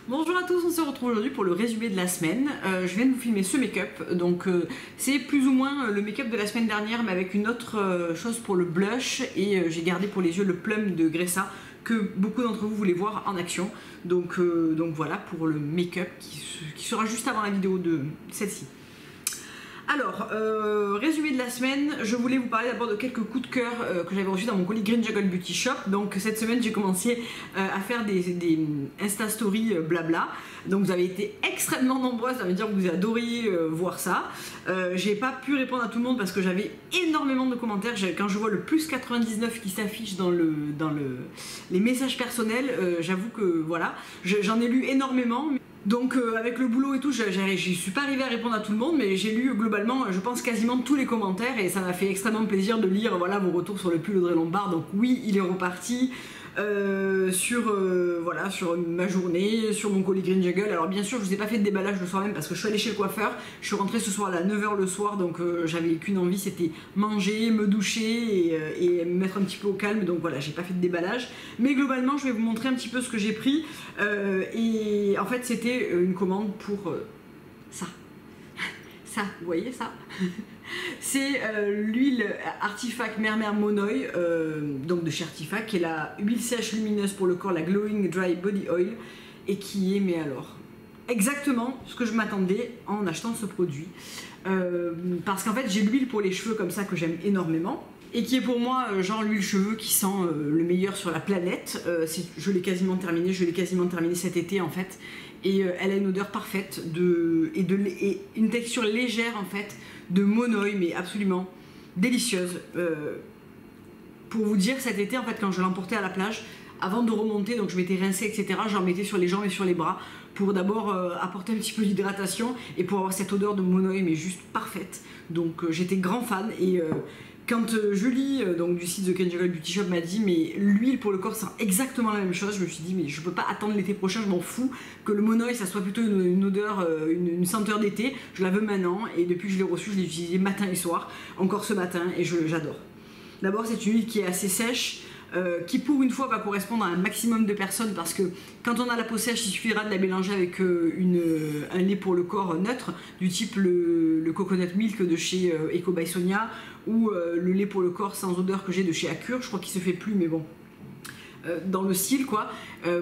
Bonjour à tous, on se retrouve aujourd'hui pour le résumé de la semaine. Je viens de vous filmer ce make-up, donc c'est plus ou moins le make-up de la semaine dernière mais avec une autre chose pour le blush et j'ai gardé pour les yeux le Plum de Gressa que beaucoup d'entre vous voulaient voir en action. Donc voilà pour le make-up qui sera juste avant la vidéo de celle-ci. Alors, résumé de la semaine, je voulais vous parler d'abord de quelques coups de cœur que j'avais reçus dans mon colis Green Juggle Beauty Shop. Donc cette semaine j'ai commencé à faire des Insta Stories blabla. Donc vous avez été extrêmement nombreuses à me dire que vous adoriez voir ça. J'ai pas pu répondre à tout le monde parce que j'avais énormément de commentaires. Quand je vois le plus 99 qui s'affiche dans les messages personnels, j'avoue que voilà, j'en ai lu énormément. Donc avec le boulot et tout, j'y suis pas arrivée à répondre à tout le monde, mais j'ai lu globalement, je pense quasiment tous les commentaires et ça m'a fait extrêmement plaisir de lire voilà, vos retours sur le pull Audrey Lombard. Donc oui, il est reparti voilà, sur ma journée, sur mon colis Green Juggle. Alors bien sûr, je vous ai pas fait de déballage le soir même parce que je suis allée chez le coiffeur. Je suis rentrée ce soir à 9 h le soir, donc j'avais qu'une envie, c'était manger, me doucher et me mettre un petit peu au calme. Donc voilà, j'ai pas fait de déballage. Mais globalement, je vais vous montrer un petit peu ce que j'ai pris. Et en fait, c'était une commande pour ça. Ça, vous voyez ça? C'est l'huile Artifact Mermer Monoï, donc de chez Artifact, qui est la huile sèche lumineuse pour le corps, la Glowing Dry Body Oil, et qui est, mais alors, exactement ce que je m'attendais en achetant ce produit. Parce qu'en fait, j'ai l'huile pour les cheveux comme ça que j'aime énormément, et qui est pour moi genre l'huile cheveux qui sent le meilleur sur la planète. Je l'ai quasiment terminé cet été en fait. Et elle a une odeur parfaite et une texture légère en fait de monoï, mais absolument délicieuse. Pour vous dire, cet été en fait quand je l'emportais à la plage, avant de remonter, donc je m'étais rincée etc, j'en mettais sur les jambes et sur les bras pour d'abord apporter un petit peu d'hydratation et pour avoir cette odeur de monoï mais juste parfaite. Donc j'étais grand fan et quand Julie donc du site The Green Juggle Beauty Shop m'a dit mais l'huile pour le corps sent exactement la même chose, je me suis dit mais je peux pas attendre l'été prochain, je m'en fous que le monoï ça soit plutôt une odeur, une senteur d'été, je la veux maintenant et depuis que je l'ai reçue je l'ai utilisée matin et soir, encore ce matin et j'adore. D'abord c'est une huile qui est assez sèche, qui pour une fois va correspondre à un maximum de personnes parce que quand on a la peau sèche il suffira de la mélanger avec un lait pour le corps neutre du type le coconut milk de chez Eco by Sonia ou le lait pour le corps sans odeur que j'ai de chez Acure, je crois qu'il se fait plus mais bon dans le style quoi,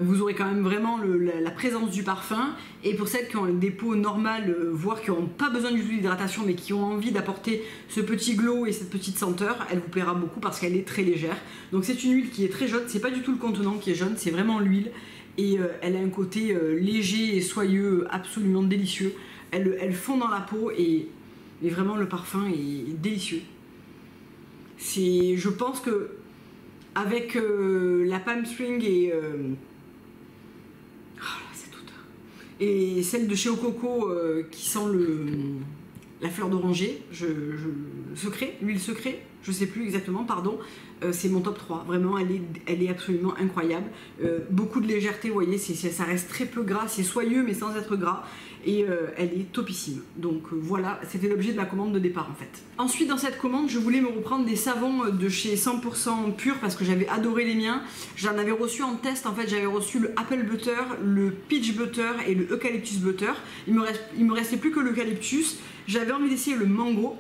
vous aurez quand même vraiment la présence du parfum et pour celles qui ont des peaux normales voire qui n'ont pas besoin du tout d'hydratation mais qui ont envie d'apporter ce petit glow et cette petite senteur, elle vous plaira beaucoup parce qu'elle est très légère. Donc c'est une huile qui est très jaune, c'est pas du tout le contenant qui est jaune, c'est vraiment l'huile et elle a un côté léger et soyeux absolument délicieux, elle fond dans la peau et vraiment le parfum est délicieux. Je pense que avec la Palm Spring et et celle de chez Ococo qui sent la fleur d'oranger, l'huile secret, je sais plus exactement, pardon, c'est mon top 3, vraiment elle est absolument incroyable, beaucoup de légèreté, vous voyez, ça reste très peu gras, c'est soyeux mais sans être gras, et elle est topissime. Donc voilà, c'était l'objet de la commande de départ en fait. Ensuite dans cette commande, je voulais me reprendre des savons de chez 100% Pur parce que j'avais adoré les miens. J'en avais reçu en test, en fait j'avais reçu le Apple Butter, le Peach Butter et le Eucalyptus Butter. Il me restait plus que l'Eucalyptus. J'avais envie d'essayer le Mango,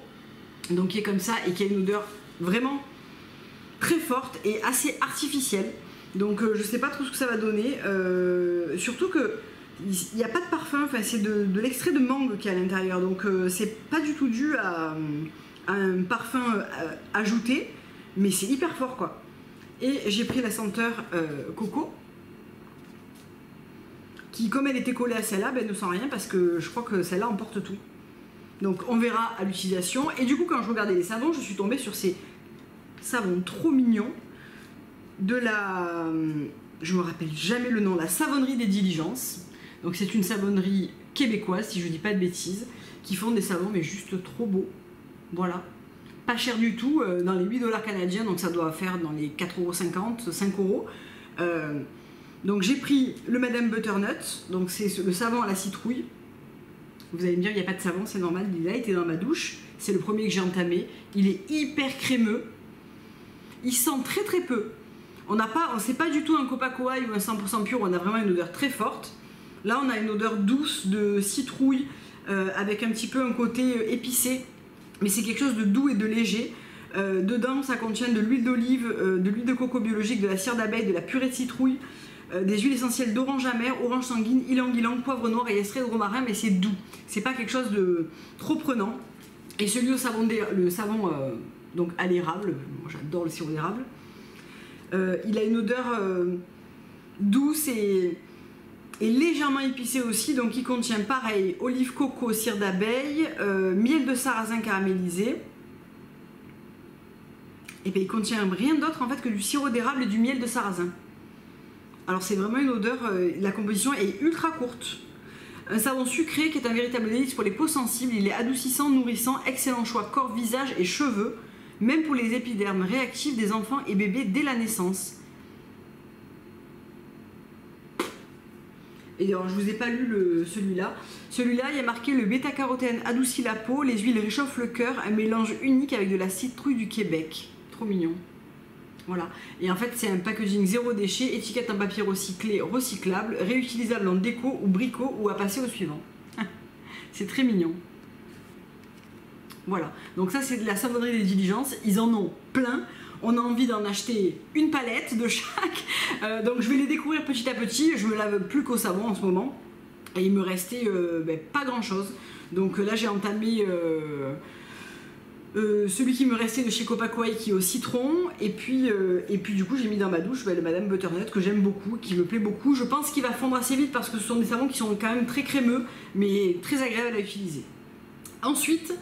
donc qui est comme ça et qui a une odeur vraiment très forte et assez artificielle. Donc je sais pas trop ce que ça va donner, surtout que il n'y a pas de parfum, enfin, c'est de l'extrait de mangue qui est à l'intérieur, donc c'est pas du tout dû à un parfum ajouté, mais c'est hyper fort quoi. Et j'ai pris la senteur coco, qui comme elle était collée à celle-là, ben, ne sent rien parce que je crois que celle-là emporte tout. Donc on verra à l'utilisation. Et du coup quand je regardais les savons, je suis tombée sur ces savons trop mignons de la... je me rappelle jamais le nom, la Savonnerie des Diligences. Donc c'est une savonnerie québécoise, si je dis pas de bêtises, qui font des savons mais juste trop beaux. Voilà. Pas cher du tout, dans les 8 $ canadiens, donc ça doit faire dans les 4,50 €, 5 €. Donc j'ai pris le Madame Butternut, donc c'est le savon à la citrouille. Vous allez me dire, il n'y a pas de savon, c'est normal, il a été dans ma douche. C'est le premier que j'ai entamé. Il est hyper crémeux. Il sent très très peu. C'est pas du tout un Copacoa ou un 100% Pur, on a vraiment une odeur très forte. Là on a une odeur douce de citrouille avec un petit peu un côté épicé, mais c'est quelque chose de doux et de léger. Dedans ça contient de l'huile d'olive, de l'huile de coco biologique, de la cire d'abeille, de la purée de citrouille, des huiles essentielles d'orange amère, orange sanguine, ylang-ylang, poivre noir et extrait de romarin, mais c'est doux, c'est pas quelque chose de trop prenant. Et celui au savon, le savon donc à l'érable, moi j'adore le sirop d'érable, il a une odeur douce et légèrement épicée aussi, donc il contient pareil, olive, coco, cire d'abeille, miel de sarrasin caramélisé, et bien il contient rien d'autre en fait que du sirop d'érable et du miel de sarrasin. Alors c'est vraiment une odeur, la composition est ultra courte. Un savon sucré qui est un véritable délice pour les peaux sensibles, il est adoucissant, nourrissant, excellent choix corps, visage et cheveux, même pour les épidermes réactifs des enfants et bébés dès la naissance. Et alors je vous ai pas lu celui-là. Celui-là il y a marqué le bêta-carotène adoucit la peau, les huiles réchauffent le cœur, un mélange unique avec de la citrouille du Québec. Trop mignon. Voilà, et en fait c'est un packaging zéro déchet, étiquette en papier recyclé, recyclable, réutilisable en déco ou bricot ou à passer au suivant. C'est très mignon. Voilà, donc ça c'est de la savonnerie des diligences, ils en ont plein, on a envie d'en acheter une palette de chaque, donc je vais les découvrir petit à petit, je me lave plus qu'au savon en ce moment, et il me restait pas grand chose, donc là j'ai entamé... celui qui me restait de chez Copacoy qui est au citron, et puis du coup j'ai mis dans ma douche le Madame Butternut que j'aime beaucoup, qui me plaît beaucoup. Je pense qu'il va fondre assez vite parce que ce sont des savons qui sont quand même très crémeux mais très agréables à utiliser. Ensuite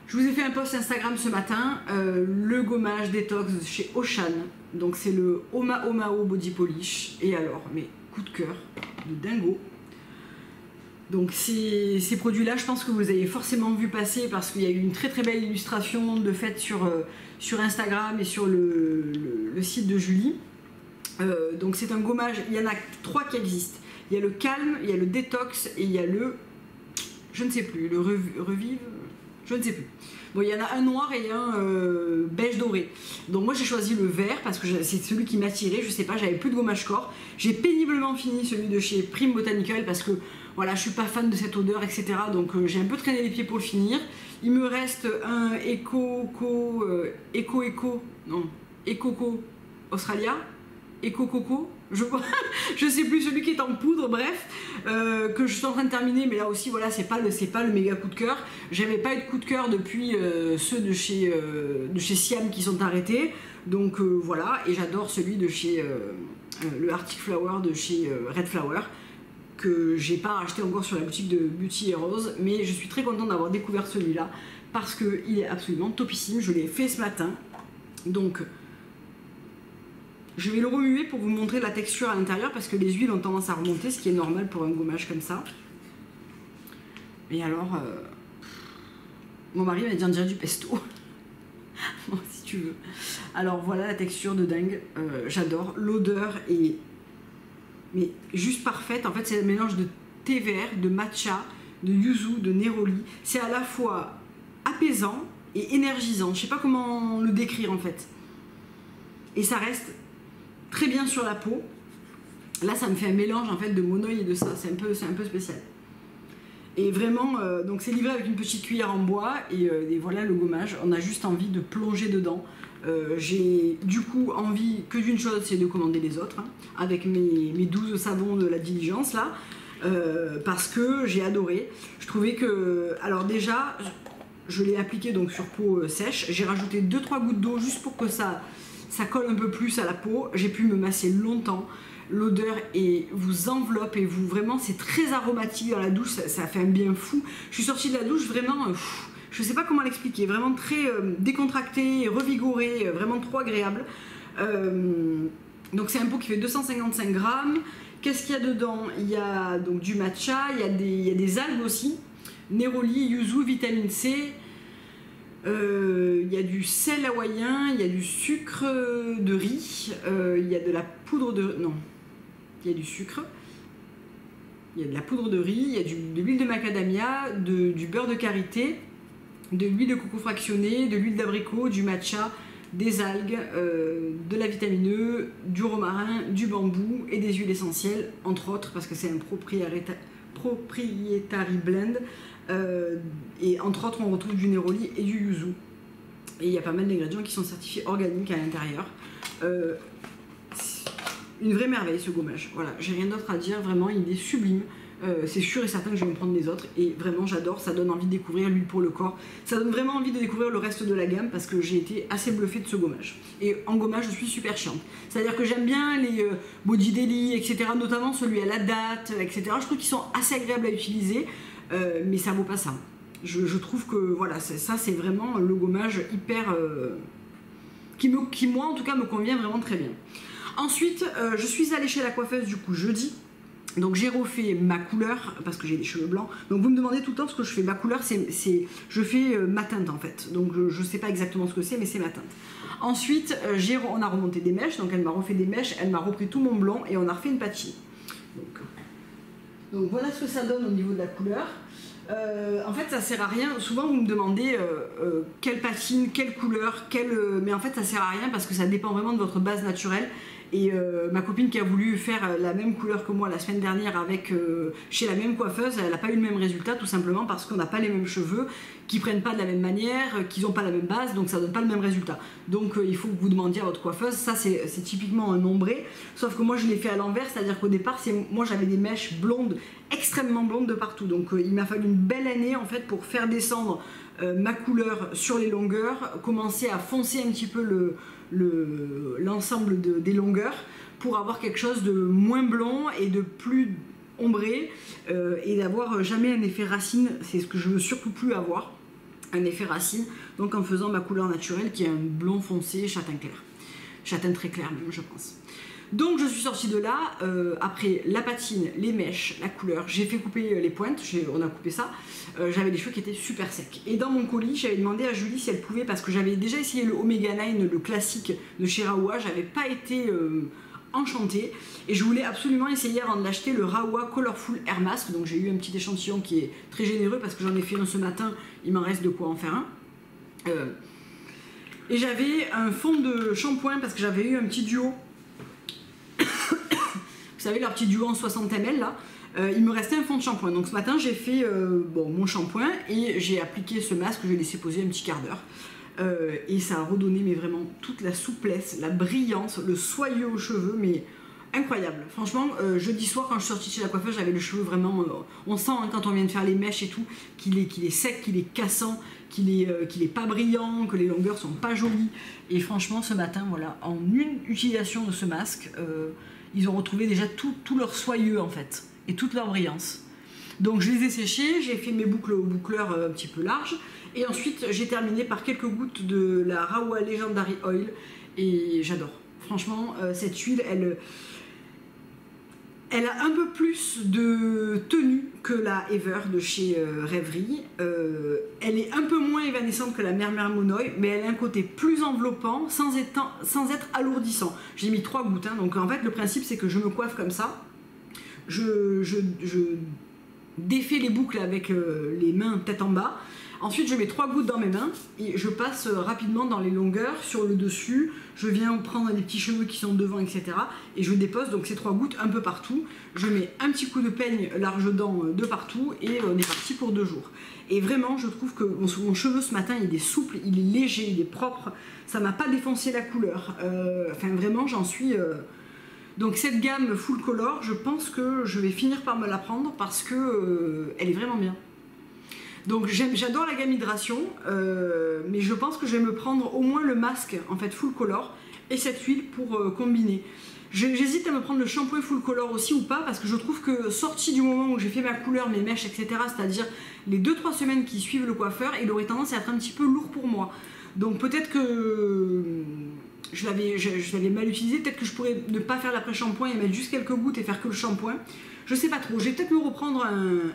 je vous ai fait un post Instagram ce matin, le gommage détox de chez Ocean, donc c'est le Omao Body Polish, et alors mais coup de cœur de dingo. Donc ces produits-là, je pense que vous les avez forcément vu passer parce qu'il y a eu une très très belle illustration de fait sur Instagram et sur le site de Julie. Donc c'est un gommage, il y en a 3 qui existent. Il y a le calme, il y a le détox et il y a le, je ne sais plus, le revive, je ne sais plus. Bon, il y en a un noir et un beige doré. Donc moi j'ai choisi le vert parce que c'est celui qui m'attirait, je sais pas, j'avais plus de gommage corps. J'ai péniblement fini celui de chez Prime Botanical parce que voilà, je suis pas fan de cette odeur, etc. Donc j'ai un peu traîné les pieds pour le finir. Il me reste un Eco Australia, Eco Coco, je sais plus, celui qui est en poudre, bref, que je suis en train de terminer, mais là aussi voilà, c'est pas le méga coup de cœur. J'avais pas eu de coup de cœur depuis ceux de chez Siam qui sont arrêtés, donc voilà, et j'adore celui de chez le Arctic Flower de chez Red Flower, que j'ai pas acheté encore sur la boutique de Beauty Rose, mais je suis très contente d'avoir découvert celui-là parce qu'il est absolument topissime. Je l'ai fait ce matin, donc je vais le remuer pour vous montrer la texture à l'intérieur parce que les huiles ont tendance à remonter, ce qui est normal pour un gommage comme ça. Et alors, mon mari m'a dit on dirait du pesto. Bon, si tu veux. Alors voilà la texture de dingue, j'adore. L'odeur est mais juste parfaite. En fait c'est un mélange de thé vert, de matcha, de yuzu, de neroli. C'est à la fois apaisant et énergisant. Je sais pas comment le décrire en fait. Et ça reste très bien sur la peau. Là ça me fait un mélange en fait de mon oeil et de ça. C'est un peu spécial. Et vraiment, donc c'est livré avec une petite cuillère en bois et voilà le gommage. On a juste envie de plonger dedans. J'ai du coup envie que d'une chose, c'est de commander les autres, hein, avec mes 12 savons de la diligence là, parce que j'ai adoré. Je trouvais que, alors déjà, je l'ai appliqué donc sur peau sèche, j'ai rajouté 2-3 gouttes d'eau juste pour que ça colle un peu plus à la peau. J'ai pu me masser longtemps. L'odeur vous enveloppe et vraiment c'est très aromatique dans la douche, ça fait un bien fou. Je suis sortie de la douche vraiment, je sais pas comment l'expliquer, vraiment très décontractée, revigorée, vraiment trop agréable. Donc c'est un pot qui fait 255 grammes. Qu'est-ce qu'il y a dedans? Il y a donc du matcha, il y a des algues aussi, néroli, yuzu, vitamine C. Il y a du sel hawaïen, il y a du sucre de riz, il y a de la poudre de... non, il y a du sucre, il y a de la poudre de riz, il y a de l'huile de macadamia, du beurre de karité, de l'huile de coco fractionnée, de l'huile d'abricot, du matcha, des algues, de la vitamine E, du romarin, du bambou et des huiles essentielles, entre autres, parce que c'est un proprietary blend. Et entre autres, on retrouve du néroli et du yuzu. Et il y a pas mal d'ingrédients qui sont certifiés organiques à l'intérieur. Une vraie merveille ce gommage. Voilà, j'ai rien d'autre à dire, vraiment, il est sublime. C'est sûr et certain que je vais me prendre les autres et vraiment j'adore, ça donne envie de découvrir l'huile pour le corps, ça donne vraiment envie de découvrir le reste de la gamme parce que j'ai été assez bluffée de ce gommage. Et en gommage je suis super chiante, c'est à dire que j'aime bien les Body Daily etc, notamment celui à la date etc, je trouve qu'ils sont assez agréables à utiliser mais ça vaut pas ça. Je trouve que voilà, ça c'est vraiment le gommage hyper qui moi en tout cas me convient vraiment très bien. Ensuite je suis allée chez la coiffeuse du coup jeudi. Donc j'ai refait ma couleur parce que j'ai des cheveux blancs. Donc vous me demandez tout le temps ce que je fais. Ma couleur, je fais ma teinte en fait. Donc je sais pas exactement ce que c'est, mais c'est ma teinte. Ensuite, on a remonté des mèches. Donc elle m'a refait des mèches, elle m'a repris tout mon blanc et on a refait une patine. Donc voilà ce que ça donne au niveau de la couleur. En fait ça sert à rien, souvent vous me demandez quelle patine, quelle couleur, mais en fait ça sert à rien parce que ça dépend vraiment de votre base naturelle. Et ma copine qui a voulu faire la même couleur que moi la semaine dernière chez la même coiffeuse, elle n'a pas eu le même résultat tout simplement parce qu'on n'a pas les mêmes cheveux, qui prennent pas de la même manière, qu'ils n'ont pas la même base, donc ça donne pas le même résultat. Donc il faut que vous demandiez à votre coiffeuse, ça c'est typiquement un ombré, sauf que moi je l'ai fait à l'envers, c'est-à-dire qu'au départ moi j'avais des mèches blondes, extrêmement blondes de partout, donc il m'a fallu une belle année en fait pour faire descendre ma couleur sur les longueurs, commencer à foncer un petit peu l'ensemble des longueurs pour avoir quelque chose de moins blond et de plus ombré et d'avoir jamais un effet racine, c'est ce que je veux surtout plus avoir, un effet racine, donc en faisant ma couleur naturelle qui est un blond foncé châtain clair, châtain très clair même je pense. Donc je suis sortie de là, après la patine, les mèches, la couleur, j'ai fait couper les pointes, on a coupé ça, j'avais des cheveux qui étaient super secs. Et dans mon colis, j'avais demandé à Julie si elle pouvait, parce que j'avais déjà essayé le Omega 9, le classique de chez Rawa, j'avais pas été enchantée, et je voulais absolument essayer avant de l'acheter le Rawa Colorful Air Mask, donc j'ai eu un petit échantillon qui est très généreux, parce que j'en ai fait un ce matin, il m'en reste de quoi en faire un. Et j'avais un fond de shampoing, parce que j'avais eu un petit duo. Vous savez leur petit duo en 60 ml là, il me restait un fond de shampoing, donc ce matin j'ai fait mon shampoing et j'ai appliqué ce masque que j'ai laissé poser un petit quart d'heure et ça a redonné mais vraiment toute la souplesse, la brillance, le soyeux aux cheveux, mais incroyable. Franchement jeudi soir quand je suis sortie chez la coiffeuse j'avais le cheveu vraiment, on sent hein, quand on vient de faire les mèches et tout qu'il est sec, qu'il est cassant, qu'il est pas brillant, que les longueurs sont pas jolies, et franchement ce matin voilà, en une utilisation de ce masque ils ont retrouvé déjà tout leur soyeux en fait et toute leur brillance. Donc je les ai séchés, j'ai fait mes boucles au boucleur un petit peu large et ensuite j'ai terminé par quelques gouttes de la Rawa Legendary Oil et j'adore. Franchement cette huile elle a un peu plus de tenue que la Ever de chez Rêverie. Elle est un peu moins évanescente que la Mermer Monoï, mais elle a un côté plus enveloppant sans être alourdissant. J'ai mis 3 gouttes, hein, donc en fait le principe c'est que je me coiffe comme ça. Je défais les boucles avec les mains tête en bas. Ensuite je mets 3 gouttes dans mes mains et je passe rapidement dans les longueurs sur le dessus, je viens prendre des petits cheveux qui sont devant etc et je dépose donc ces 3 gouttes un peu partout, je mets un petit coup de peigne large dent de partout et on est parti pour 2 jours. Et vraiment je trouve que mon cheveu ce matin il est souple, il est léger, il est propre, ça m'a pas défoncé la couleur, enfin vraiment j'en suis... Donc cette gamme full color je pense que je vais finir par me la prendre parce que elle est vraiment bien. Donc j'adore la gamme hydration, mais je pense que je vais me prendre au moins le masque en fait full color et cette huile pour combiner. J'hésite à me prendre le shampoing full color aussi ou pas, parce que je trouve que sorti du moment où j'ai fait ma couleur, mes mèches, etc., c'est-à-dire les 2-3 semaines qui suivent le coiffeur, il aurait tendance à être un petit peu lourd pour moi. Donc peut-être que je l'avais mal utilisé, peut-être que je pourrais ne pas faire l'après-shampoing et mettre juste quelques gouttes et faire que le shampoing. Je sais pas trop, je vais peut-être me reprendre un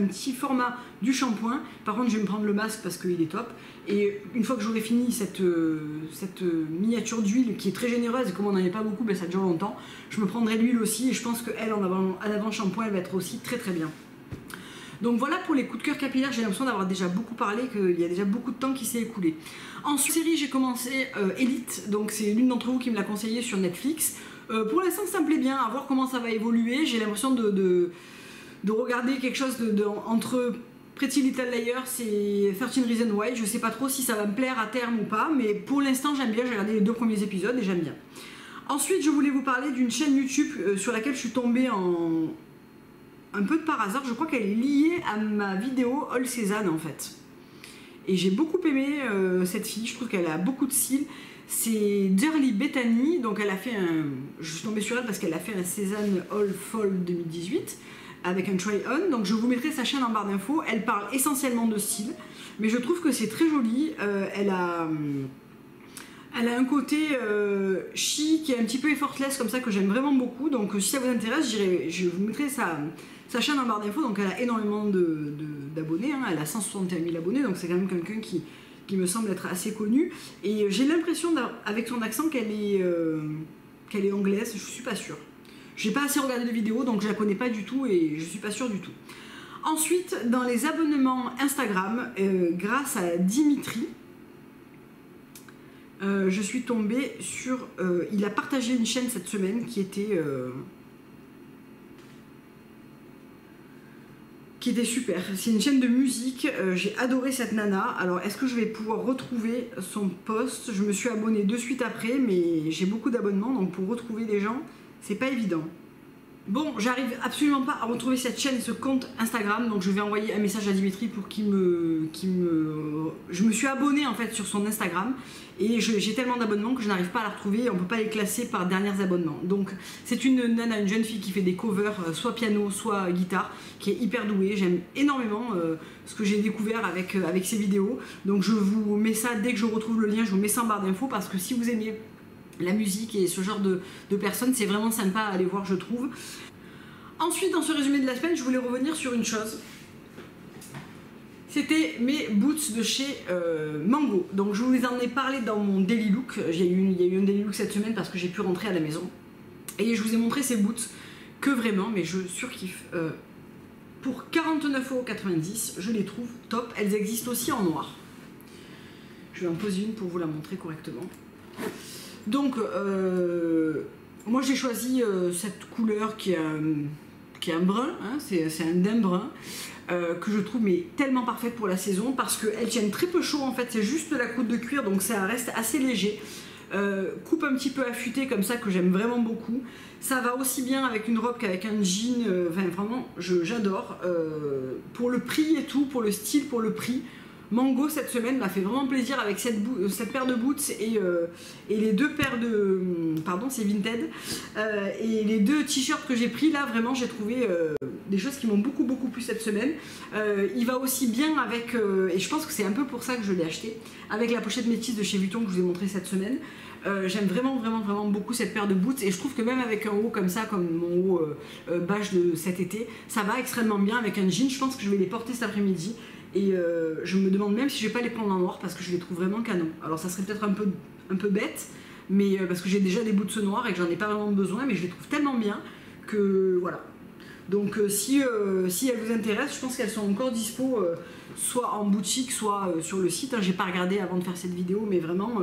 petit format du shampoing. Par contre je vais me prendre le masque parce qu'il est top. Et une fois que j'aurai fini cette miniature d'huile qui est très généreuse, et comme on n'en est pas beaucoup, ben ça dure longtemps, je me prendrai l'huile aussi et je pense qu'elle en avant shampoing elle va être aussi très très bien. Donc voilà pour les coups de cœur capillaires, j'ai l'impression d'avoir déjà beaucoup parlé, qu'il y a déjà beaucoup de temps qui s'est écoulé. Ensuite, série, j'ai commencé Elite, donc c'est l'une d'entre vous qui me l'a conseillé sur Netflix. Pour l'instant ça me plaît bien, à voir comment ça va évoluer, j'ai l'impression de regarder quelque chose entre Pretty Little Liars et 13 Reasons Why. Je sais pas trop si ça va me plaire à terme ou pas, mais pour l'instant j'aime bien, j'ai regardé les 2 premiers épisodes et j'aime bien. Ensuite je voulais vous parler d'une chaîne YouTube sur laquelle je suis tombée un peu de par hasard, je crois qu'elle est liée à ma vidéo All Cézanne en fait. Et j'ai beaucoup aimé cette fille, je trouve qu'elle a beaucoup de style. C'est Dirly Bethany, donc elle a fait je suis tombée sur elle parce qu'elle a fait un Cézanne All Fall 2018 avec un try-on, donc je vous mettrai sa chaîne en barre d'infos. Elle parle essentiellement de style, mais je trouve que c'est très joli. Elle a un côté chic et un petit peu effortless comme ça que j'aime vraiment beaucoup, donc si ça vous intéresse, je vous mettrai sa chaîne en barre d'infos. Donc elle a énormément d'abonnés, hein. Elle a 161 000 abonnés, donc c'est quand même quelqu'un qui me semble être assez connu, et j'ai l'impression avec son accent qu'elle est anglaise, je suis pas sûre. J'ai pas assez regardé de vidéos donc je la connais pas du tout et je suis pas sûre du tout. Ensuite, dans les abonnements Instagram, grâce à Dimitri, je suis tombée sur... il a partagé une chaîne cette semaine qui était super. C'est une chaîne de musique, j'ai adoré cette nana. Alors est-ce que je vais pouvoir retrouver son post? Je me suis abonnée de suite après, mais j'ai beaucoup d'abonnements, donc pour retrouver des gens, c'est pas évident. Bon, j'arrive absolument pas à retrouver cette chaîne, ce compte Instagram, donc je vais envoyer un message à Dimitri pour qu'il me... Je me suis abonnée en fait sur son Instagram, et j'ai tellement d'abonnements que je n'arrive pas à la retrouver, et on peut pas les classer par derniers abonnements. Donc c'est une nana, une jeune fille qui fait des covers, soit piano, soit guitare, qui est hyper douée. J'aime énormément ce que j'ai découvert avec ses vidéos, donc je vous mets ça, dès que je retrouve le lien, je vous mets ça en barre d'infos, parce que si vous aimez la musique et ce genre de personnes, c'est vraiment sympa à aller voir, je trouve. Ensuite, dans ce résumé de la semaine, je voulais revenir sur une chose. C'était mes boots de chez Mango. Donc je vous en ai parlé dans mon daily look. Il y a eu un daily look cette semaine parce que j'ai pu rentrer à la maison. Et je vous ai montré ces boots que vraiment, mais je surkiffe. Pour 49,90 €, je les trouve top. Elles existent aussi en noir. Je vais en poser une pour vous la montrer correctement. Donc, moi j'ai choisi cette couleur qui est un brun, hein, c'est un daim brun, que je trouve mais tellement parfaite pour la saison parce qu'elles tiennent très peu chaud en fait, c'est juste de la croûte de cuir donc ça reste assez léger. Coupe un petit peu affûtée comme ça que j'aime vraiment beaucoup. Ça va aussi bien avec une robe qu'avec un jean, enfin vraiment j'adore. Pour le prix et tout, pour le style, pour le prix, Mango cette semaine m'a fait vraiment plaisir avec cette paire de boots et les 2 paires de... Pardon, c'est Vinted. Et les 2 t-shirts que j'ai pris là, vraiment j'ai trouvé des choses qui m'ont beaucoup plu cette semaine. Il va aussi bien avec, et je pense que c'est un peu pour ça que je l'ai acheté, avec la pochette métisse de chez Vuitton que je vous ai montré cette semaine. J'aime vraiment beaucoup cette paire de boots et je trouve que même avec un haut comme ça, comme mon haut beige de cet été, ça va extrêmement bien avec un jean. Je pense que je vais les porter cet après-midi. Et je me demande même si je vais pas les prendre en noir parce que je les trouve vraiment canon. Alors ça serait peut-être un peu bête, mais parce que j'ai déjà des boots noirs et que j'en ai pas vraiment besoin, mais je les trouve tellement bien que voilà. Donc si elles vous intéressent, je pense qu'elles sont encore dispo soit en boutique, soit sur le site. J'ai pas regardé avant de faire cette vidéo, mais vraiment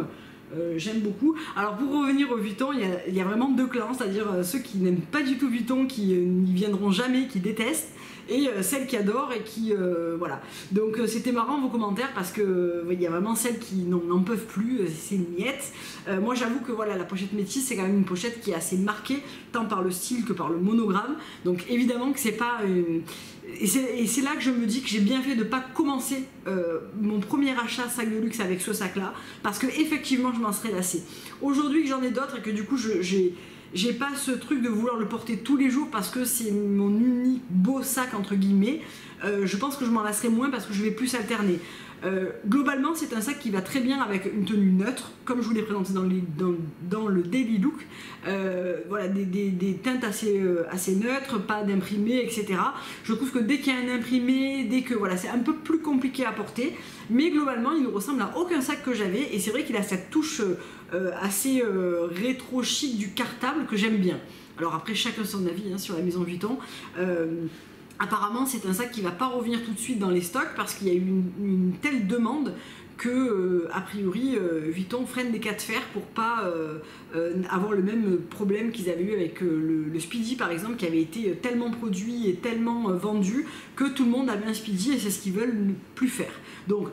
j'aime beaucoup. Alors pour revenir au Vuitton, il y a vraiment 2 clans, c'est-à-dire ceux qui n'aiment pas du tout Vuitton, qui n'y viendront jamais, qui détestent, et celles qui adorent et qui voilà. Donc c'était marrant vos commentaires parce que il y a vraiment celles qui n'en peuvent plus, c'est une miette. Moi j'avoue que voilà, la pochette métisse c'est quand même une pochette qui est assez marquée tant par le style que par le monogramme, donc évidemment que c'est pas et c'est là que je me dis que j'ai bien fait de ne pas commencer mon premier achat sac de luxe avec ce sac là parce que effectivement je m'en serais lassée. Aujourd'hui que j'en ai d'autres et que du coup j'ai pas ce truc de vouloir le porter tous les jours parce que c'est mon unique beau sac entre guillemets, je pense que je m'en lasserai moins parce que je vais plus alterner. Globalement c'est un sac qui va très bien avec une tenue neutre comme je vous l'ai présenté dans le daily look, voilà, des teintes assez neutres, pas d'imprimé, etc. Je trouve que dès qu'il y a un imprimé, dès que voilà, c'est un peu plus compliqué à porter, mais globalement il ne ressemble à aucun sac que j'avais et c'est vrai qu'il a cette touche assez rétro chic du cartable que j'aime bien. Alors après chacun son avis hein, sur la maison Vuitton. apparemment c'est un sac qui va pas revenir tout de suite dans les stocks parce qu'il y a eu une telle demande que a priori Vuitton freine des cas de fer pour pas avoir le même problème qu'ils avaient eu avec le Speedy par exemple, qui avait été tellement produit et tellement vendu que tout le monde avait un Speedy et c'est ce qu'ils veulent ne plus faire. Donc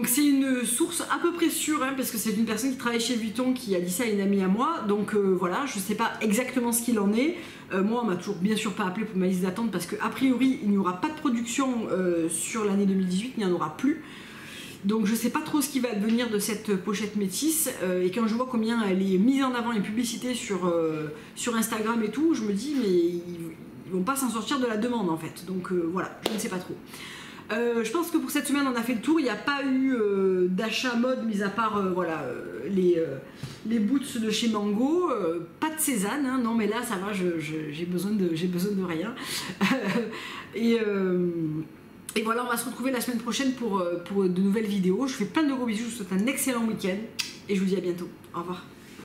c'est une source à peu près sûre, hein, parce que c'est une personne qui travaille chez Vuitton qui a dit ça à une amie à moi, donc voilà, je sais pas exactement ce qu'il en est. Moi on m'a toujours bien sûr pas appelé pour ma liste d'attente parce qu'a priori il n'y aura pas de production sur l'année 2018, il n'y en aura plus. Donc je sais pas trop ce qui va advenir de cette pochette métisse, et quand je vois combien elle est mise en avant et publicitée sur Instagram et tout, je me dis mais ils vont pas s'en sortir de la demande en fait, donc voilà, je ne sais pas trop. Je pense que pour cette semaine on a fait le tour, il n'y a pas eu d'achat mode mis à part voilà, les boots de chez Mango, pas de Cézanne, hein, non mais là ça va, j'ai besoin de rien. Et voilà, on va se retrouver la semaine prochaine pour de nouvelles vidéos. Je vous fais plein de gros bisous, je vous souhaite un excellent week-end et je vous dis à bientôt. Au revoir.